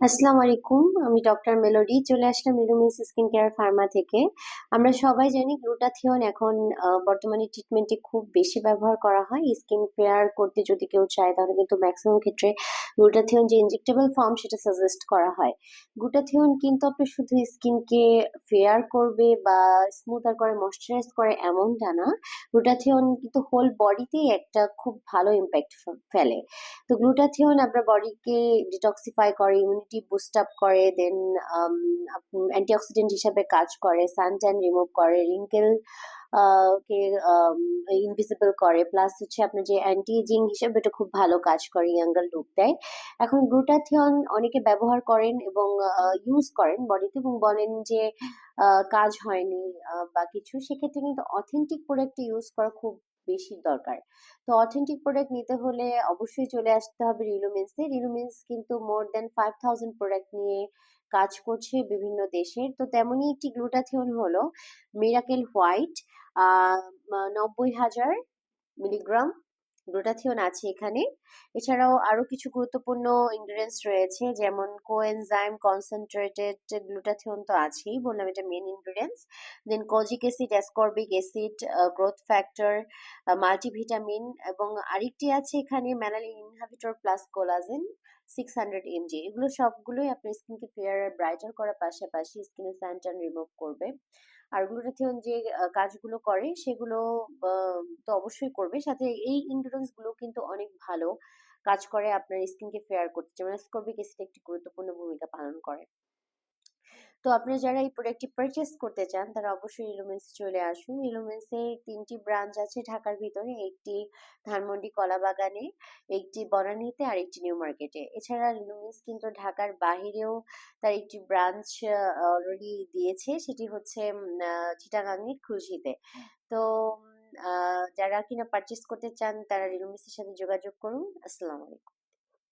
আসসালামু আলাইকুম। আমি ডক্টর মেলোডি চলে আসলাম লুমিন্স স্কিন কেয়ার ফার্মা থেকে। আমরা সবাই জানি গ্লুটাথিয়ন এখন বর্তমানে ট্রিটমেন্টে খুব বেশি ব্যবহার করা হয়। স্কিন কেয়ার করতে যদি কেউ চায় তাহলে কিন্তু ম্যাক্সিমাম ক্ষেত্রে গ্লুটাথিয়ন যে ইনজেক্টেবল ফর্ম সেটা সাজেস্ট করা হয়। গ্লুটাথিয়ন কিন্তু আপনার শুধু স্কিনকে ফেয়ার করবে বা স্মুথার করে ময়শ্চারাইজ করে এমনটা না। গ্লুটাথিয়ন কিন্তু হোল বডিতেই একটা খুব ভালো ইমপ্যাক্ট ফেলে। তো গ্লুটাথিয়ন আপনার বডিকে ডিটক্সিফাই করে, ইমিউনিটি বুস্ট আপ করে, দেন অ্যান্টিঅক্সিডেন্ট হিসাবে কাজ করে, সান ট্যান রিমুভ করে, রিঙ্কেল কে ইনভিজিবল করে, প্লাস হচ্ছে আপনার যে অ্যান্টি এজিং হিসেবে এটা খুব ভালো কাজ করে, ইয়াঙ্গার লুক দেয়। এখন গ্লুটাথিয়ন অনেকে ব্যবহার করেন এবং ইউজ করেন বডিতে এবং বলেন যে কাজ হয়নি বা কিছু, সেক্ষেত্রে কিন্তু অথেন্টিক প্রোডাক্ট ইউজ করা খুব বেশি দরকার। তো অথেন্টিক প্রোডাক্ট নিতে হলে অবশ্যই চলে আসতে হবে রিলুমেন্সে। রিলুমেন্স কিন্তু মোর দেন 5000 প্রোডাক্ট নিয়ে কাজ করছে বিভিন্ন দেশের। তো তেমনই একটি গ্লুটাথিয়ন হলো মিরাকেল হোয়াইট। 90,000 মিলিগ্রাম গ্লুটাথিয়ন আছে এখানে। এছাড়াও আরো কিছু গুরুত্বপূর্ণ ইনগ্রেডিয়েন্টস রয়েছে, যেমন কোএনজাইম কনসেন্ট্রেটেড গ্লুটাথিয়ন তো আছেই, বললাম এটা main ingredients. Then kojic acid, ascorbic acid, growth factor, multivitamin, এবং আরেকটি আছে এখানে melanin inhibitor plus collagen 600 mg। এগুলো সবগুলোই আপনার স্কিনকে ফেয়ার আর ব্রাইটার করার পাশাপাশি স্কিনের ট্যান রিমুভ করবে। আর গ্লুটাথিয়ন যে কাজগুলো করে সেগুলো তো অবশ্যই করবে, সাথে এই ইনগ্রেডিয়েন্টস গুলো কিন্তু অনেক ভালো কাজ করে আপনার স্কিনকে ফেয়ার করতে, যেমন অ্যাসকর্বিক অ্যাসিড একটি গুরুত্বপূর্ণ ভূমিকা পালন করে। তো আপনারা যারা এই প্রোডাক্টটি পারচেস করতে চান তারা অবশ্যই ইলুমেন্সে চলে আসুন। ইলুমেন্সের ৩টি ব্রাঞ্চ আছে ঢাকার ভিতরে, একটি ধানমন্ডি কলাবাগানে, একটি বনানীতে, আর একটি নিউ মার্কেটে। এছাড়া ইলুমেন্স কিন্তু ঢাকার বাহিরেও তার একটি ব্রাঞ্চ অলরেডি দিয়েছে, সেটি হচ্ছে চিটাগাংয়ের খুলশীতে। তো যারা কিনা পারচেস করতে চান তারা ইলুমেন্সের সাথে যোগাযোগ করুন। আসসালামু আলাইকুম।